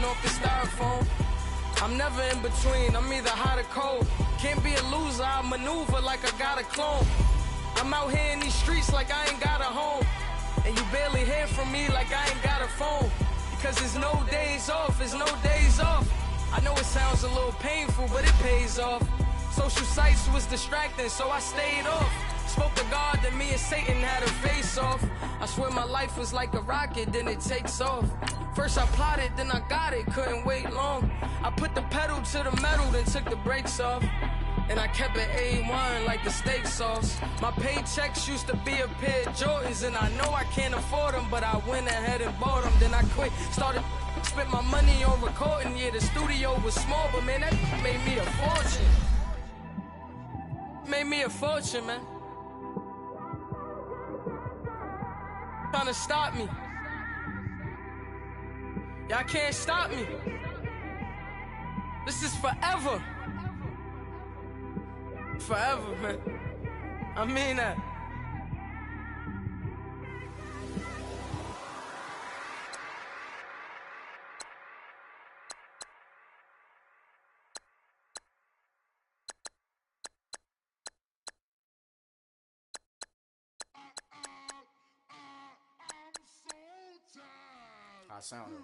off the styrofoam. I'm never in between, I'm either hot or cold. Can't be a loser, I maneuver like I got a clone. I'm out here in these streets like I ain't got a home. And you barely hear from me like I ain't got a phone. Because there's no days off, there's no days off. I know it sounds a little painful, but it pays off. Social sites was distracting, so I stayed off. Spoke to God that me and Satan had a face off. I swear my life was like a rocket, then it takes off. First I plotted, then I got it, couldn't wait long. I put the pedal to the metal, then took the brakes off. And I kept it A1 like the steak sauce. My paychecks used to be a pair of Jordans, and I know I can't afford them, but I went ahead and bought them. Then I quit, spent my money on recording. Yeah, the studio was small, but man, that made me a fortune. Made me a fortune, man. Trying to stop me. Y'all can't stop me. This is forever. Forever, man. I mean that. I sound it.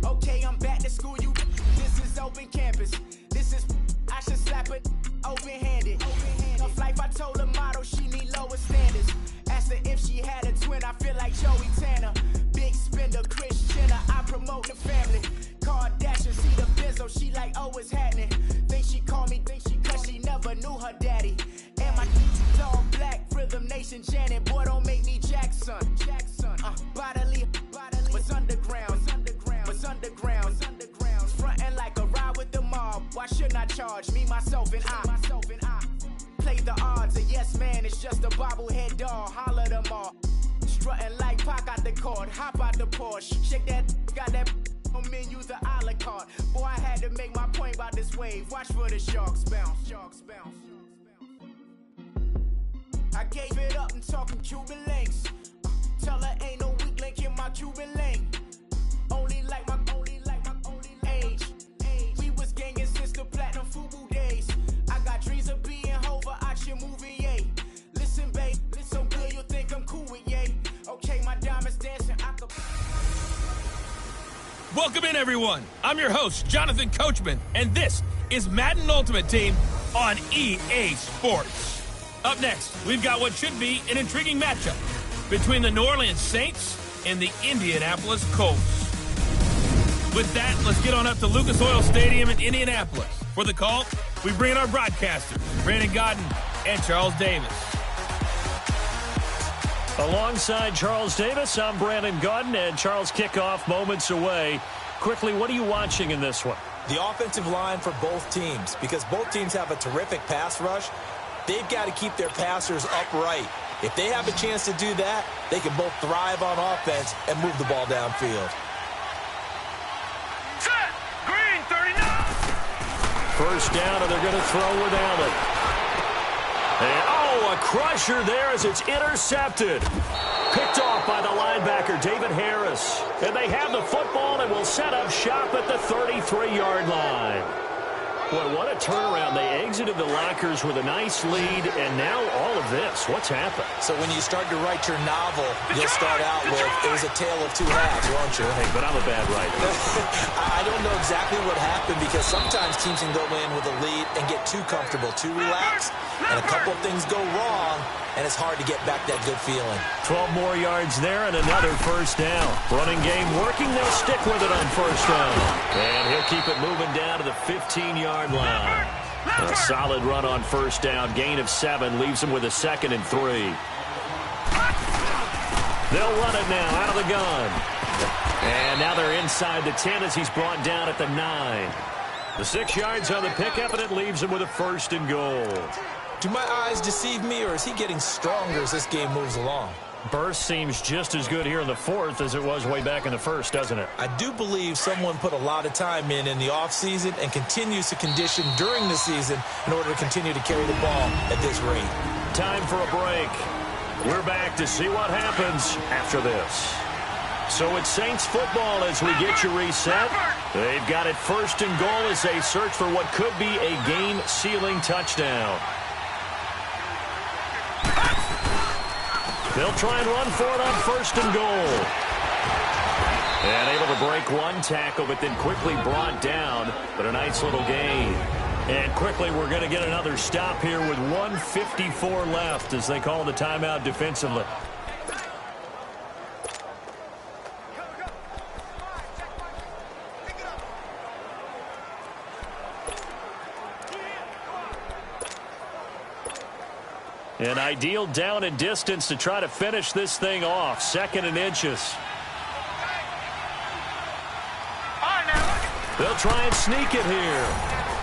Okay, I'm back to school. This is open campus. This is I should slap it open-handed. Of life, I told her motto she need lower standards. Asked her if she had a twin. I feel like Joey Tanner. Big spender, Chris Jenner, I promote the family. Kardashian, see the Benzo, she like, oh, it's happening. Think she called me, cause she never knew her daddy. And my all black, Rhythm Nation, Janet, boy, don't make me Jackson. Bodily, what's underground, what's underground. Frontin' like a ride with the mob, why shouldn't I charge me, myself, and I? Play the odds, a yes man, it's just a bobblehead doll, holler them all. Strutting like Pac out the court, hop out the Porsche, shake that, got that on menu, the a la carte. Boy, I had to make my point about this wave. Watch for the sharks bounce, sharks bounce. I gave it up and talking Cuban links. Tell her ain't no weak link in my Cuban link. Only like my age. We was gangin' since the platinum FUBU days. I got dreams of being Hova out your movie, yay. Listen, babe, listen good, you'll think I'm cool with yay. Okay, my diamonds dancing, I could... Welcome in, everyone. I'm your host, Jonathan Coachman, and this is Madden Ultimate Team on EA Sports. Up next, we've got what should be an intriguing matchup between the New Orleans Saints and the Indianapolis Colts. With that, let's get on up to Lucas Oil Stadium in Indianapolis. For the call, we bring in our broadcasters, Brandon Godden and Charles Davis. Alongside Charles Davis, I'm Brandon Godden, and Charles, kickoff moments away. Quickly, what are you watching in this one? The offensive line for both teams, because both teams have a terrific pass rush. They've got to keep their passers upright. If they have a chance to do that, they can both thrive on offense and move the ball downfield. Set! Green, 39! First down, and they're going to throw without it. And, oh, a crusher there as it's intercepted. Picked off by the linebacker, David Harris. And they have the football and will set up shop at the 33-yard line. Boy, what a turnaround. They exited the lockers with a nice lead, and now all of this. What's happened? So when you start to write your novel, you'll start out with, it was a tale of two halves, won't you? Hey, but I'm a bad writer. I don't know exactly what happened, because sometimes teams can go in with a lead and get too comfortable, too relaxed, and a couple of things go wrong, and it's hard to get back that good feeling. 12 more yards there and another first down. Running game working. They'll stick with it on first down. And he'll keep it moving down to the 15-yard line. A solid run on first down. Gain of 7 leaves them with a 2nd and 3. They'll run it now out of the gun. And now they're inside the 10 as he's brought down at the 9. The 6 yards on the pickup, and it leaves him with a 1st and goal. Do my eyes deceive me, or is he getting stronger as this game moves along? Burst seems just as good here in the fourth as it was way back in the first, doesn't it? I do believe someone put a lot of time in the offseason and continues to condition during the season in order to continue to carry the ball at this rate. Time for a break. We're back to see what happens after this. So it's Saints football as we get you reset. They've got it first and goal as they search for what could be a game-sealing touchdown. They'll try and run for it on first and goal. And able to break one tackle, but then quickly brought down. But a nice little gain. And quickly, we're going to get another stop here with 1:54 left as they call the timeout defensively. An ideal down and distance to try to finish this thing off. 2nd and inches. They'll try and sneak it here.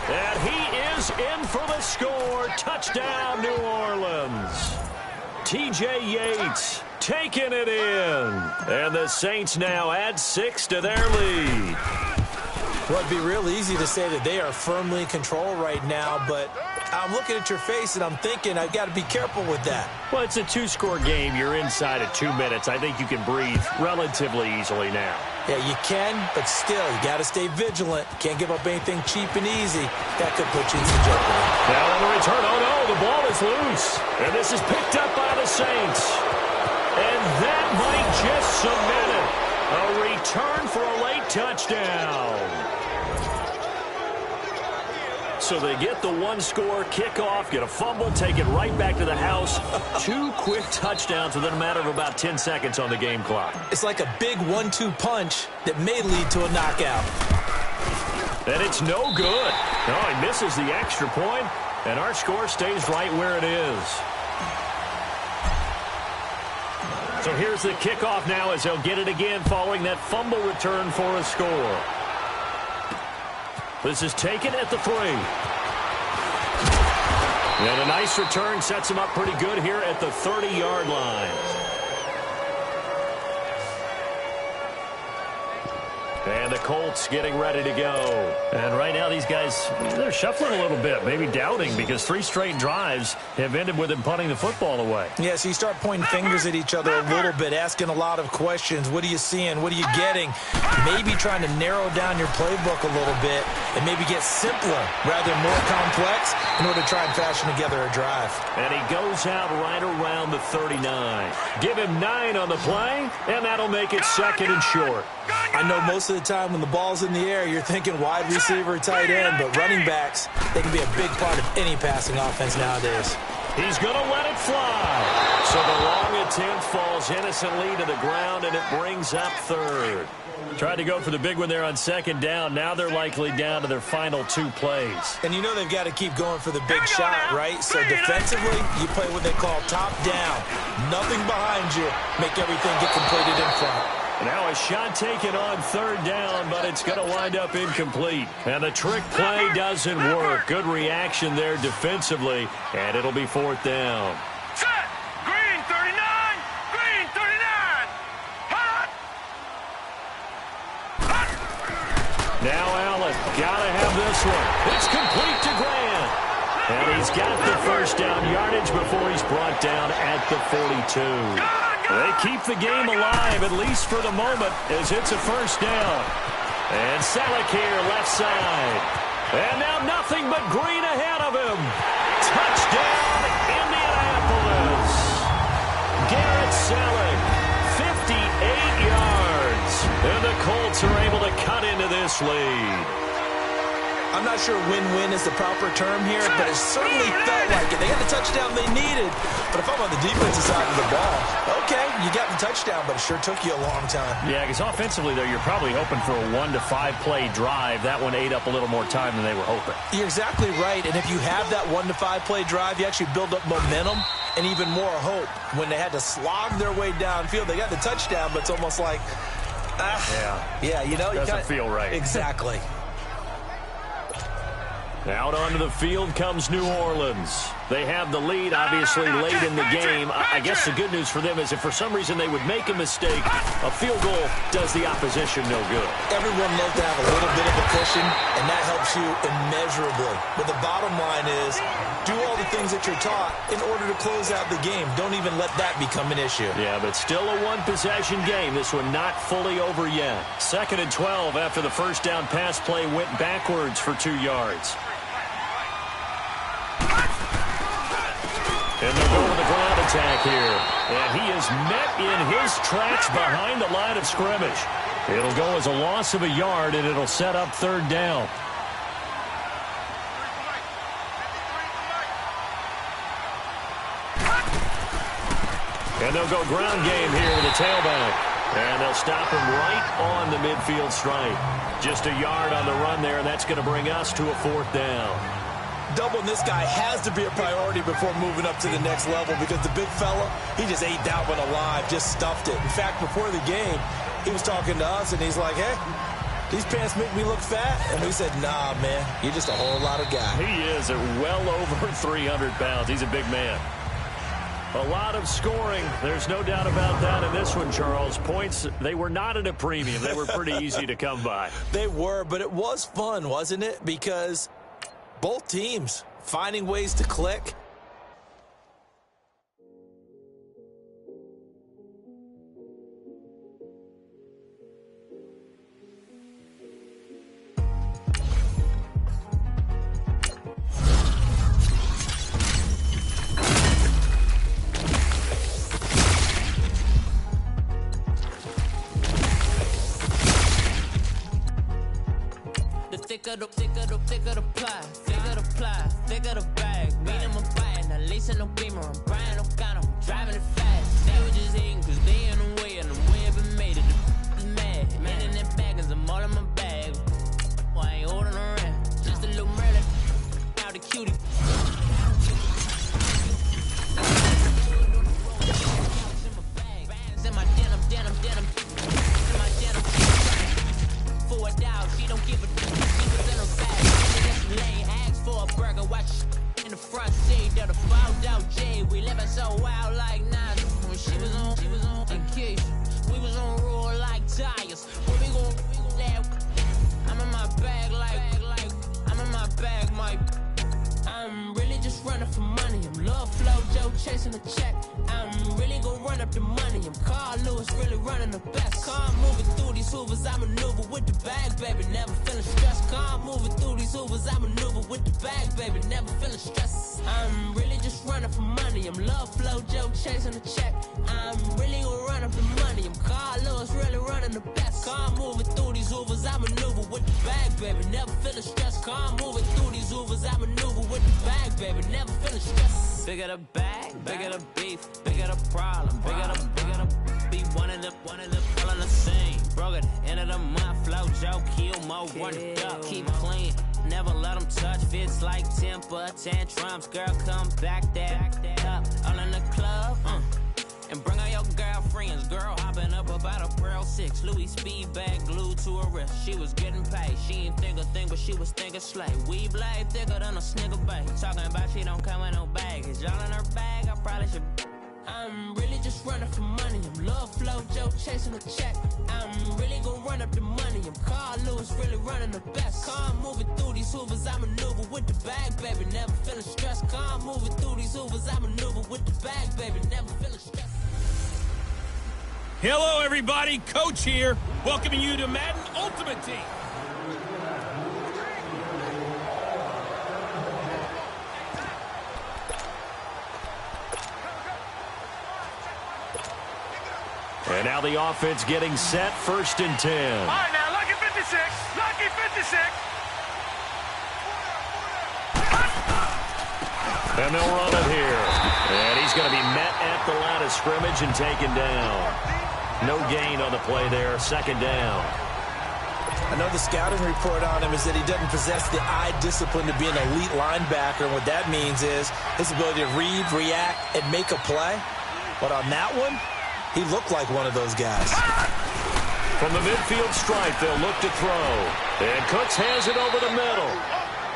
And he is in for the score. Touchdown, New Orleans. T.J. Yates taking it in. And the Saints now add 6 to their lead. Well, it'd be real easy to say that they are firmly in control right now, but I'm looking at your face and I'm thinking I've got to be careful with that. Well, it's a 2-score game. You're inside of 2 minutes. I think you can breathe relatively easily now. Yeah, you can, but still, you got to stay vigilant. Can't give up anything cheap and easy. That could put you in some jeopardy. Now on the return, oh no, the ball is loose. And this is picked up by the Saints. And that might just cement it. A return for a late touchdown. So they get the 1-score kickoff, get a fumble, take it right back to the house. 2 quick touchdowns within a matter of about 10 seconds on the game clock. It's like a big 1-2 punch that may lead to a knockout. And it's no good. No, he misses the extra point, and our score stays right where it is. So here's the kickoff now as they'll get it again following that fumble return for a score. This is taken at the 3. And a nice return sets him up pretty good here at the 30-yard line. And the Colts getting ready to go. And right now these guys, they're shuffling a little bit, maybe doubting, because 3 straight drives have ended with them punting the football away. Yeah, so you start pointing fingers at each other a little bit, asking a lot of questions. What are you seeing? What are you getting? Maybe trying to narrow down your playbook a little bit and maybe get simpler rather than more complex in order to try and fashion together a drive. And he goes out right around the 39. Give him 9 on the play, and that'll make it 2nd and short. I know most of the time when the ball's in the air, you're thinking wide receiver, tight end, but running backs, they can be a big part of any passing offense nowadays. He's going to let it fly. So the long attempt falls innocently to the ground, and it brings up 3rd. Tried to go for the big one there on 2nd down. Now they're likely down to their final 2 plays. And you know they've got to keep going for the big shot, right? So defensively, you play what they call top down. Nothing behind you. Make everything get completed in front. Now a shot taken on 3rd down, but it's going to wind up incomplete. And the trick play doesn't work. Good reaction there defensively, and it'll be 4th down. Set! Green 39! Green 39! Hot! Hot! Now Allen, got to have this one. It's complete to Grant. And he's got the first down yardage before he's brought down at the 42. They keep the game alive, at least for the moment, as it's a first down. And Selleck here, left side. And now nothing but green ahead of him. Touchdown, Indianapolis. Garrett Selleck, 58 yards. And the Colts are able to cut into this lead. I'm not sure win-win is the proper term here, but it certainly felt like it. They got the touchdown they needed. But if I'm on the defensive side of the ball, okay, you got the touchdown, but it sure took you a long time. Yeah, because offensively, though, you're probably hoping for a 1 to 5 play drive. That one ate up a little more time than they were hoping. You're exactly right. And if you have that 1 to 5 play drive, you actually build up momentum and even more hope. When they had to slog their way downfield, they got the touchdown, but it's almost like, yeah, you know, doesn't feel right. Exactly. Out onto the field comes New Orleans. They have the lead, obviously, late in the game. I guess the good news for them is if for some reason they would make a mistake, a field goal does the opposition no good. Everyone loves to have a little bit of a cushion, and that helps you immeasurably. But the bottom line is, do all the things that you're taught in order to close out the game. Don't even let that become an issue. Yeah, but still a one-possession game. This one not fully over yet. 2nd and 12 after the first down pass play went backwards for 2 yards. And they'll go with the ground attack here. And he is met in his tracks behind the line of scrimmage. It'll go as a loss of a yard, and it'll set up 3rd down. And they'll go ground game here with the tailback. And they'll stop him right on the midfield stripe. Just a yard on the run there, and that's going to bring us to a 4th down. Doubling this guy has to be a priority before moving up to the next level because the big fella, he just ate that one alive, just stuffed it. In fact, before the game, he was talking to us, and he's like, hey, these pants make me look fat. And we said, nah, man, you're just a whole lot of guy. He is at well over 300 pounds. He's a big man. A lot of scoring. There's no doubt about that in this one, Charles. Points, they were not at a premium. They were pretty easy to come by. They were, but it was fun, wasn't it? Because both teams finding ways to click. Thicker the pie, thicker the bag. Mean I'm a bite, not lacing no beamer. I'm Brian, no gun, I'm driving it fast. They were just hating cause they in the way, and the way I've been made it. The is mad, man in that bag, cause I'm all in my bag. Well, I ain't holding around, just a little murder. Now the cutie. In my denim. In my denim. For a dog, she don't give a lane, ask for a burger, watch in the front seat of the fouled out J. We living so wild like Nas. When she was on vacation, we was on roll like tires. Where we gon' I'm in my bag like I'm in my bag, Mike. I'm really just running for money. I'm love flow, Joe chasing the check. I'm really gon' run up the money. I'm Carl Lewis, really running the best. Car moving through these hoovers, I maneuver with the bag, baby. Never feeling stressed. Car moving through these hoovers, I maneuver with the bag, baby. Never feeling stressed. I'm really just running for money. I'm love flow, Joe chasing the check. I'm really gon' run up the money. I'm Carl Lewis, really running the best. Car moving through these hoovers, I maneuver with the bag, baby. Never feeling stressed. Car moving through these hoovers, I maneuver with the bag, baby. Never feeling stressed. Bigger the bag, bigger the beef, bigger the problem, bigger the be one of them all in the same. Broke at the end of the month, flow, Joe, kill, mo, run it up, keep clean. Never let them touch, fits like temper tantrums. Girl, come back that up, all in the club, and bring all your girlfriends. Girl hopping up about a Pearl 6, Louis speed bag glued to her wrist. She was getting paid, she ain't think a thing, but she was thinking slay. We blade thicker than a snicker bag. Talking about she don't come with no baggage. Y'all in her bag, I probably should. I'm really just running for money. I'm love flow, Joe chasing a check. I'm really gon' run up the money. I'm Carl Lewis, really running the best. Car moving through these hoovers, I maneuver with the bag, baby. Never feeling stressed. Car moving through these hoovers, I maneuver with the bag, baby. Never feeling stressed. Hello, everybody. Coach here, welcoming you to Madden Ultimate Team. And now the offense getting set, 1st and 10. All right, now, lucky 56. Lucky 56. And they'll run it here. And he's going to be met at the line of scrimmage and taken down. No gain on the play there, 2nd down. I know the scouting report on him is that he doesn't possess the eye discipline to be an elite linebacker. And what that means is his ability to read, react, and make a play. But on that one, he looked like one of those guys. From the midfield stripe, they'll look to throw. And Cooks has it over the middle.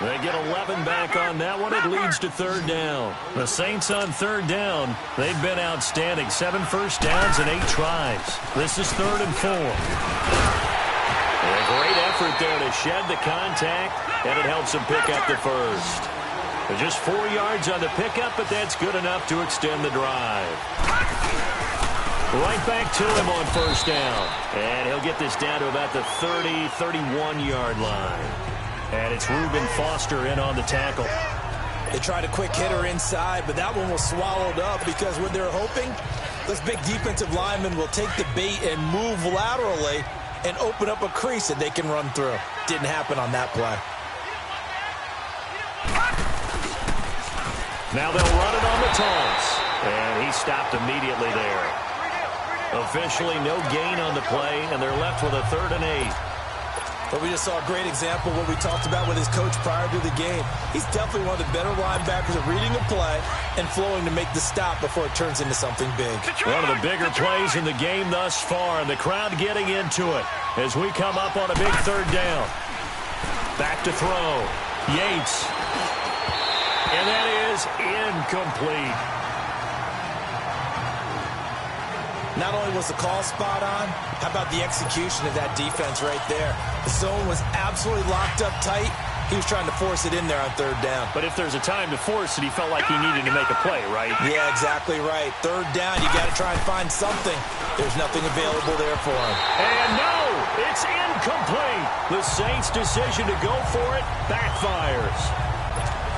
They get 11 back on that one. It leads to third down. The Saints on third down. They've been outstanding. 7 first downs and 8 tries. This is 3rd and 4. A great effort there to shed the contact, and it helps them pick up the first. Just 4 yards on the pickup, but that's good enough to extend the drive. Right back to him on first down. And he'll get this down to about the 30, 31-yard line. And it's Reuben Foster in on the tackle. They tried a quick hitter inside, but that one was swallowed up because what they're hoping, this big defensive lineman will take the bait and move laterally and open up a crease that they can run through. Didn't happen on that play. Now they'll run it on the toss. And he stopped immediately there. Officially no gain on the play, and they're left with a 3rd and 8. But we just saw a great example of what we talked about with his coach prior to the game. He's definitely one of the better linebackers at reading a play and flowing to make the stop before it turns into something big. One of the bigger plays in the game thus far, and the crowd getting into it as we come up on a big 3rd down. Back to throw. Yates. And that is incomplete. Not only was the call spot on, how about the execution of that defense right there? The zone was absolutely locked up tight. He was trying to force it in there on 3rd down. But if there's a time to force it, he felt like he needed to make a play, right? Yeah, exactly right. 3rd down, you got to try and find something. There's nothing available there for him. And no, it's incomplete. The Saints' decision to go for it backfires.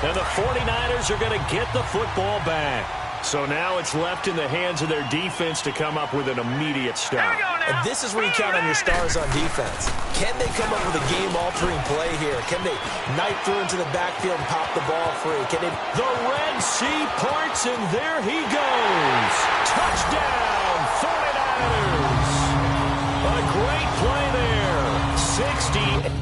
And the 49ers are going to get the football back. So now it's left in the hands of their defense to come up with an immediate stop. And this is where you count on your stars on defense. Can they come up with a game-altering play here? Can they knife through into the backfield and pop the ball free? Can they... The Red Sea parts, and there he goes. Touchdown, 49ers. A great play there. 60.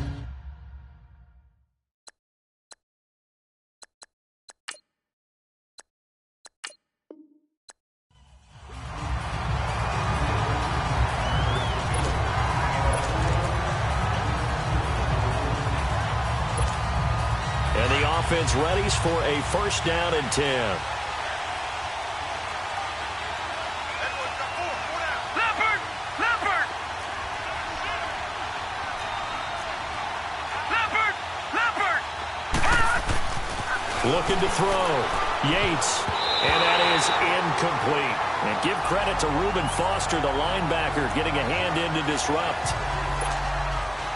Offense readies for a 1st down and 10. Leopard! Looking to throw. Yates. And that is incomplete. And give credit to Reuben Foster, the linebacker, getting a hand in to disrupt.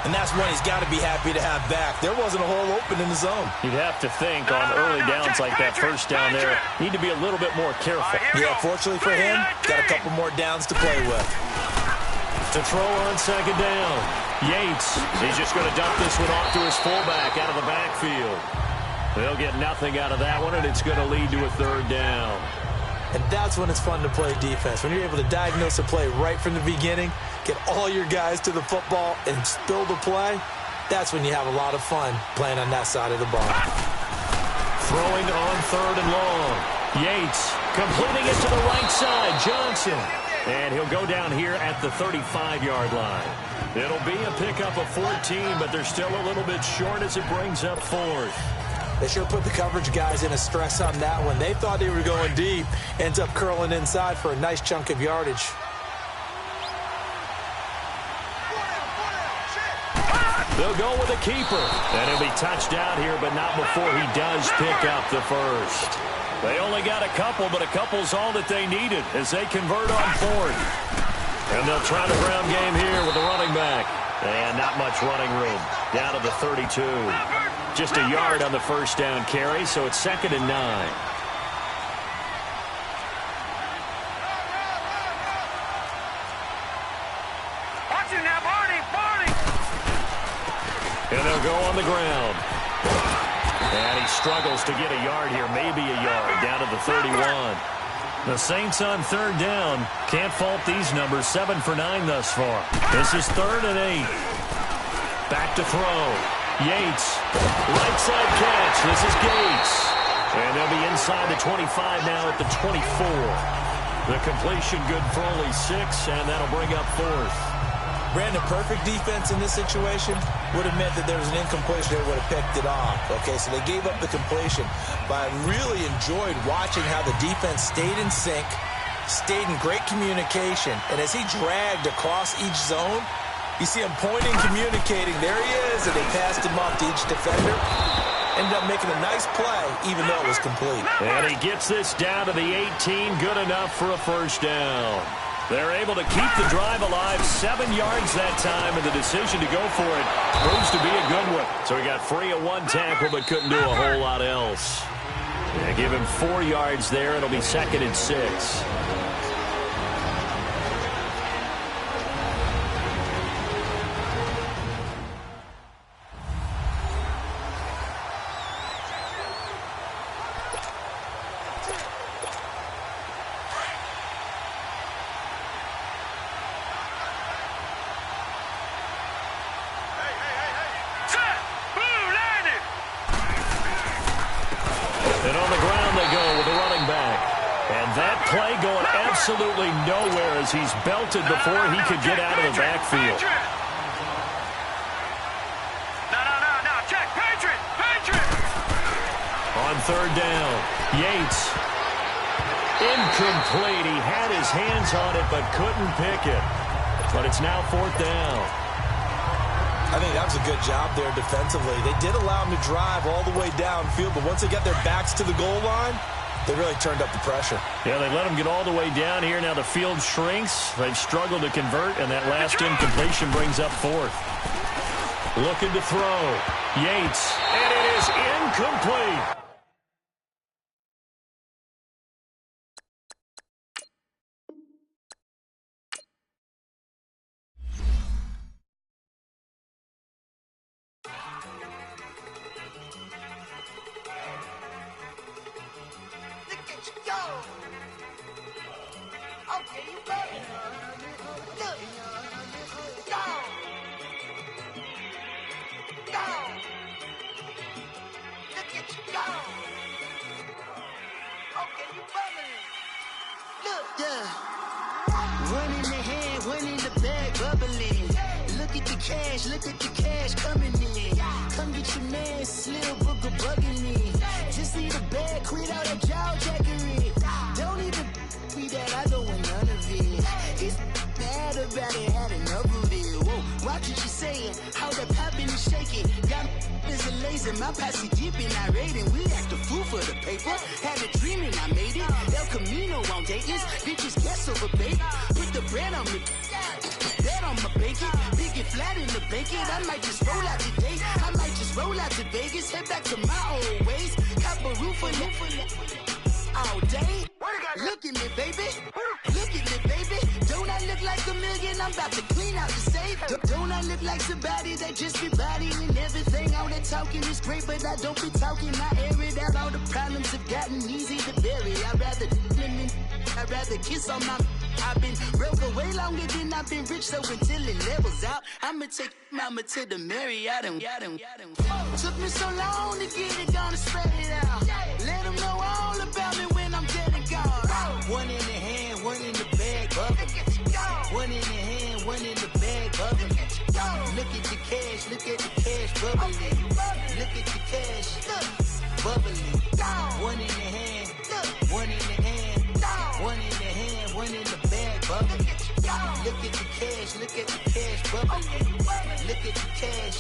And that's one he's got to be happy to have back. There wasn't a hole open in the zone. You'd have to think on early downs like that 1st down there, need to be a little bit more careful. Yeah, fortunately for him, got a couple more downs to play with. To throw on 2nd down. Yates, he's just going to dump this one off to his fullback out of the backfield. They'll get nothing out of that one, and it's going to lead to a 3rd down. And that's when it's fun to play defense. When you're able to diagnose a play right from the beginning, get all your guys to the football, and spill the play, that's when you have a lot of fun playing on that side of the ball. Throwing on 3rd and long. Yates completing it to the right side. Johnson. And he'll go down here at the 35-yard line. It'll be a pickup of 14, but they're still a little bit short as it brings up 4th. They sure put the coverage guys in a stress on that one. They thought they were going deep. Ends up curling inside for a nice chunk of yardage. They'll go with a keeper. And he'll be touched out here, but not before he does pick up the first. They only got a couple, but a couple's all that they needed as they convert on 4th. And they'll try the ground game here with the running back. And not much running room. Down to the 32. Just a yard on the 1st down carry, so it's 2nd and 9. Watch it now, Barney! And they'll go on the ground. And he struggles to get a yard here, maybe a yard, down to the 31. The Saints on 3rd down. Can't fault these numbers, 7 for 9 thus far. This is 3rd and 8. Back to throw. Yates, right side catch. This is Gates. And they'll be inside the 25 now at the 24. The completion good for only 6, and that'll bring up 4th. Brandon, perfect defense in this situation. would have meant that there was an incompletion. They would have picked it off. Okay, so they gave up the completion. But I really enjoyed watching how the defense stayed in sync, stayed in great communication, and as he dragged across each zone, you see him pointing, communicating. There he is, and they passed him off to each defender. Ended up making a nice play, even though it was complete. And he gets this down to the 18, good enough for a first down. They're able to keep the drive alive, 7 yards that time, and the decision to go for it proves to be a good one. So he got free of one tackle, but couldn't do a whole lot else. Yeah, give him 4 yards there. It'll be 2nd and 6. Absolutely nowhere as he's belted before he could get out of the backfield. No, check, Patriot! On 3rd down, Yates. Incomplete. He had his hands on it but couldn't pick it. But it's now 4th down. I think that was a good job there defensively. They did allow him to drive all the way downfield, but once they got their backs to the goal line, they really turned up the pressure. Yeah, they let them get all the way down here. Now the field shrinks. They've struggled to convert, and that last incompletion brings up 4th. Looking to throw. Yates, and it is incomplete. Look at the cash coming in. Come get your man, Slim Booger bugging me. Just need a bag, quit all that jaw jackery. Don't even be that, I don't want none of it. He's mad about it, had enough of it. Whoa, watch what you saying, how that poppin' and shaking. Got is a laser, my posse deep and I raiding. We act a fool for the paper. Had a dream and I made it. El Camino on Dayton's, bitches guess over baby. Put the bread on me. Bet on my bacon, big and flat in the bacon. I might just roll out today. I might just roll out to Vegas, head back to my old ways. Cop a roof for all day. Look at me, baby. Look at me, baby. Don't I look like a million? I'm about to clean out the safe. Don't I look like somebody that just be bodying everything? All that talking is great, but I don't be talking. I air it out. All the problems have gotten easy to bury. I'd rather kiss on my. I've been broke way longer than I've been rich, so until it levels out, I'ma take mama to the Marriott and took me so long to get it, gonna spread it out. Let them know all about me when I'm dead and gone. One in the hand, one in the bag, bubbling. One in the hand, one in the bag, bubbling. Look at the cash, bubbling. Look at the cash, bubbling. One in the hand, one in the hand, one in the hand, one in the bag, bubbling. Look at the cash, bubbling. Look at the cash,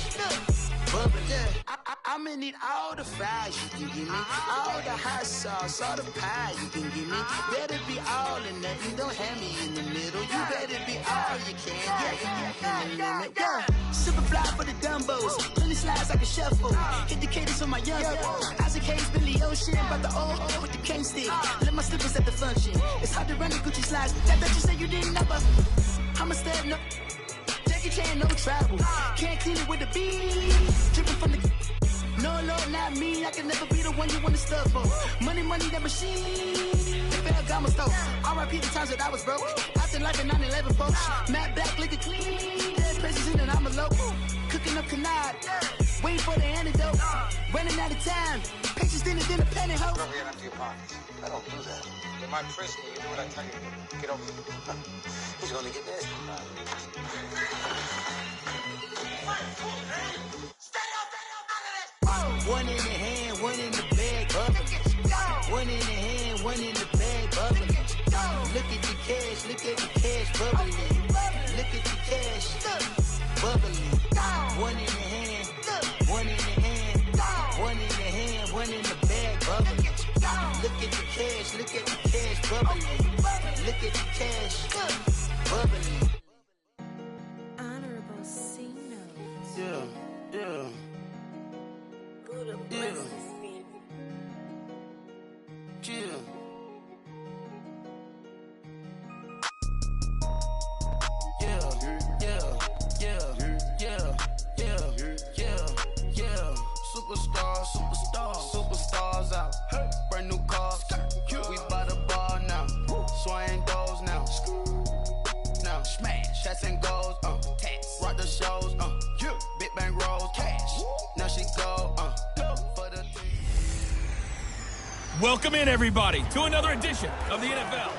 bubbling. I'ma need all the fries you can give me, all the hot sauce, all the pie you can give me. Better be all or nothing, don't have me in the middle. You better be all you can, yeah. Super fly for the Dumbos, plenty slides like a shuffle. Hit the cadence on my young Isaac Hayes, Billy Ocean, about the old with the cane stick. Let my slippers at the function. It's hard to run the Gucci slides. That you say you didn't know, but I'm a step no. Jackie Chan, no travel. Can't clean it with the beat. Dripping from the. No, Lord, not me. I can never be the one you want to stuff for. Money, that machine. The bell got my stove. R.I.P. the times that I was broke. Acting like a 9/11 folks. Matte black, liquor clean. Dead president and I'm a local. Cooking up canard. Waiting for the antidote. Running out of time. Patience thinner than a penny hoe. Don't get empty your pockets. I don't do that. In my prison, you do what I tell you to. Get over here. He's gonna get nasty. One in the hand, one in the bag, bubbling. One in the hand, one in the bag, bubbling. Look at the cash, look at the cash, bubbling. Look at the cash, bubbling. One in the hand, one in the hand, one in the hand, one in the bag, bubbling. Look at the cash, look at the cash, bubbling. Look at the cash, bubbling. Honorable C notes. Yeah. Buddha bless this family. Yeah. Superstars out. Brand new cars. We by the bar now. Swaying doors now. Now smash. Shots and goals. Rock the shows. Big bang rolls. Cash. Now she go. For the Welcome in, everybody, to another edition of the NFL.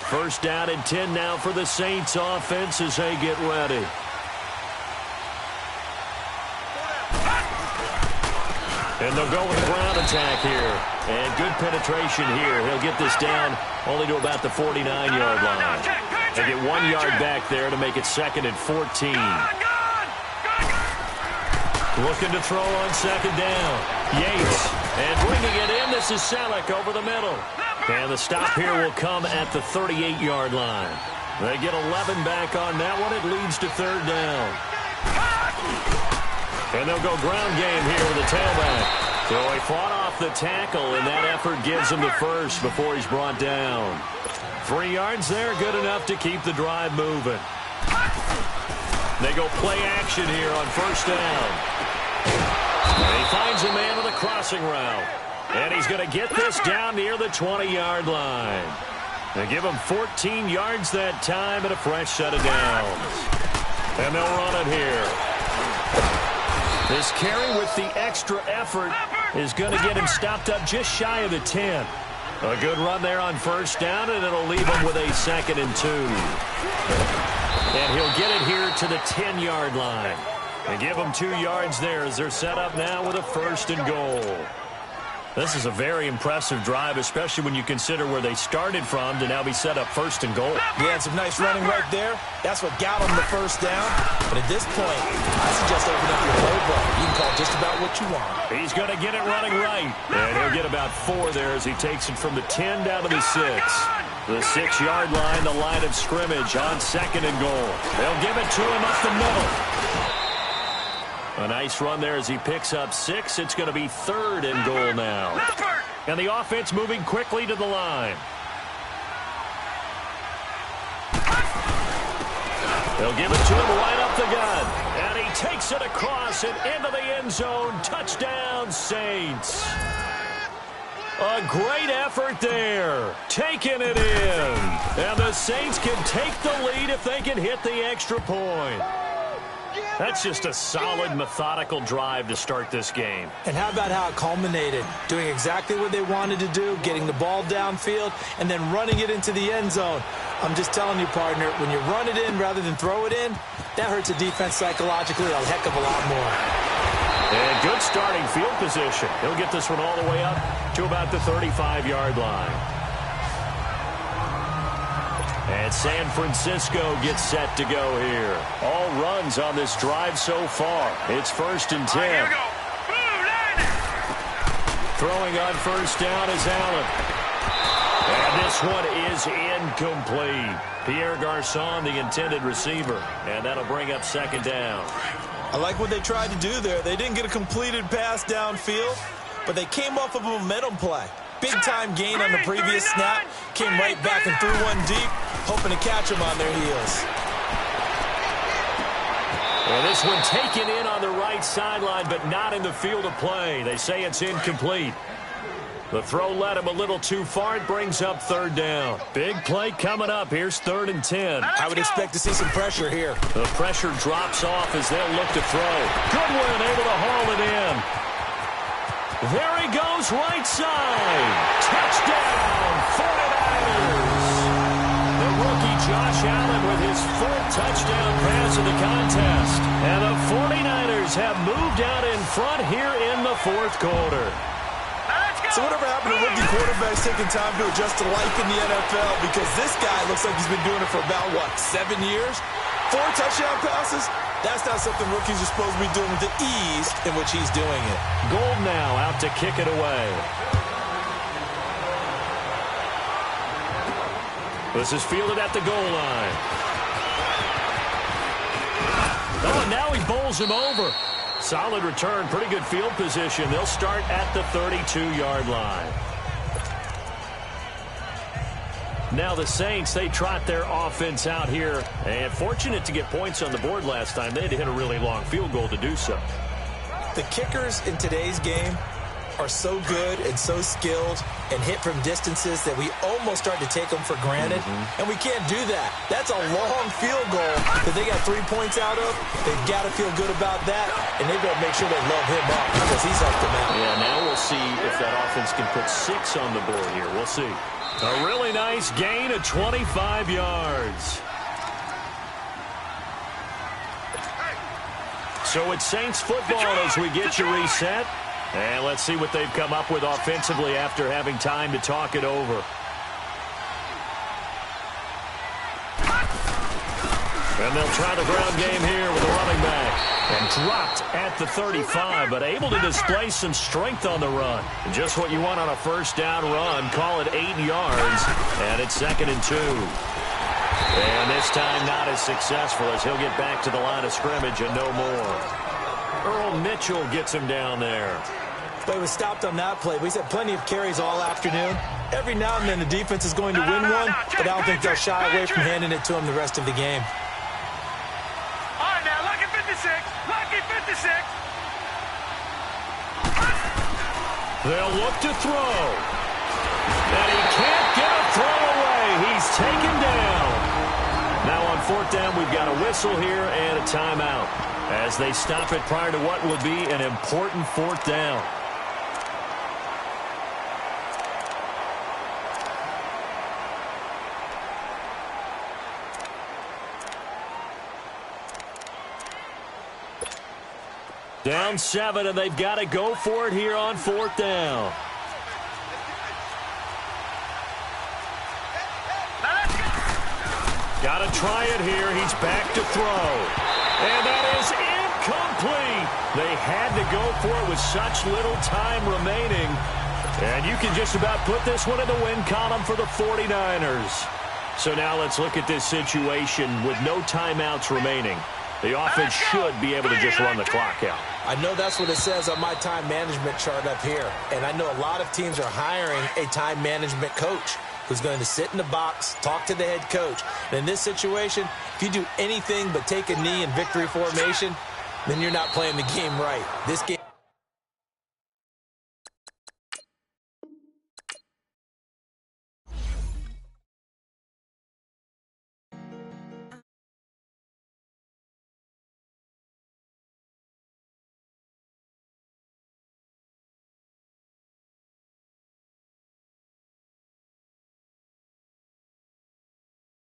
First down and 10 now for the Saints offense as they get ready. And they'll go with the ground attack here. And good penetration here. He'll get this down only to about the 49-yard line. They get 1 yard back there to make it 2nd and 14. Looking to throw on 2nd down. Yates. And bringing it in, this is Selleck over the middle. And the stop here will come at the 38-yard line. They get 11 back on that one. It leads to 3rd down. And they'll go ground game here with the tailback. So he fought off the tackle, and that effort gives him the first before he's brought down. 3 yards there, good enough to keep the drive moving. They go play action here on 1st down. And he finds a man with a crossing route. And he's going to get this down near the 20-yard line. They give him 14 yards that time and a fresh set of downs. And they'll run it here. This carry with the extra effort is going to get him stopped up just shy of the 10. A good run there on 1st down, and it'll leave him with a 2nd and 2. And he'll get it here to the 10-yard line. They give him 2 yards there as they're set up now with a 1st and goal. This is a very impressive drive, especially when you consider where they started from to now be set up 1st and goal. Yeah, and some nice running right there. That's what got him the 1st down. But at this point, I suggest opening up your playbook. You can call just about what you want. He's going to get it running right. And he'll get about 4 there as he takes it from the 10 down to the 6. The 6-yard line, the line of scrimmage on 2nd and goal. They'll give it to him up the middle. A nice run there as he picks up 6. It's going to be 3rd and goal now. And the offense moving quickly to the line. They'll give it to him right up the gut. And he takes it across and into the end zone. Touchdown, Saints. A great effort there. Taking it in. And the Saints can take the lead if they can hit the extra point. That's just a solid, methodical drive to start this game. And how about how it culminated? Doing exactly what they wanted to do, getting the ball downfield, and then running it into the end zone. I'm just telling you, partner, when you run it in rather than throw it in, that hurts a defense psychologically a heck of a lot more. And good starting field position. He'll get this one all the way up to about the 35-yard line. And San Francisco gets set to go here. All runs on this drive so far. It's 1st and 10. Here we go. Throwing on 1st down is Allen. And this one is incomplete. Pierre Garçon, the intended receiver. And that'll bring up 2nd down. I like what they tried to do there. They didn't get a completed pass downfield, but they came off of a momentum play. Big-time gain on the previous snap. Came right back and threw one deep, hoping to catch them on their heels. Well, this one taken in on the right sideline, but not in the field of play. They say it's incomplete. The throw led him a little too far. It brings up 3rd down. Big play coming up. Here's 3rd and 10. I would expect to see some pressure here. The pressure drops off as they'll look to throw. Goodwin able to haul it in. There he goes, right side. Touchdown, 49ers. The rookie Josh Allen with his fourth touchdown pass of the contest. And the 49ers have moved out in front here in the fourth quarter. So whatever happened to rookie quarterbacks taking time to adjust to life in the NFL? Because this guy looks like he's been doing it for about, 7 years? 4 touchdown passes? That's not something rookies are supposed to be doing with the ease in which he's doing it. Gold now out to kick it away. This is fielded at the goal line. Oh, and now he bowls him over. Solid return, pretty good field position. They'll start at the 32-yard line. Now the Saints, they trot their offense out here. And fortunate to get points on the board last time. They had to hit a really long field goal to do so. The kickers in today's game are so good and so skilled and hit from distances that we almost start to take them for granted. And we can't do that. That's a long field goal that they got 3 points out of. They've got to feel good about that, and they've got to make sure they love him up because he's helped them out. Yeah, now we'll see if that offense can put 6 on the board here. We'll see. A really nice gain of 25 yards. So it's Saints football as we get you reset. And let's see what they've come up with offensively after having time to talk it over. And they'll try the ground game here with a running back. And dropped at the 35, but able to display some strength on the run. Just what you want on a first down run. Call it 8 yards. And it's 2nd and 2. And this time not as successful as he'll get back to the line of scrimmage and no more. Earl Mitchell gets him down there. But he was stopped on that play. We've had plenty of carries all afternoon. Every now and then the defense is going to win one, but I don't think they'll shy away from handing it to him the rest of the game. All right, now, lucky 56. Lucky 56. They'll look to throw. And he can't get a throw away. He's taken down. Now on 4th down, we've got a whistle here and a timeout as they stop it prior to what will be an important 4th down. Down 7, and they've got to go for it here on 4th down. Got to try it here. He's back to throw. And that is incomplete. They had to go for it with such little time remaining. And you can just about put this one in the win column for the 49ers. So now let's look at this situation with no timeouts remaining. The offense should be able to just run the clock out. I know that's what it says on my time management chart up here. And I know a lot of teams are hiring a time management coach who's going to sit in the box, talk to the head coach. And in this situation, if you do anything but take a knee in victory formation, then you're not playing the game right. This game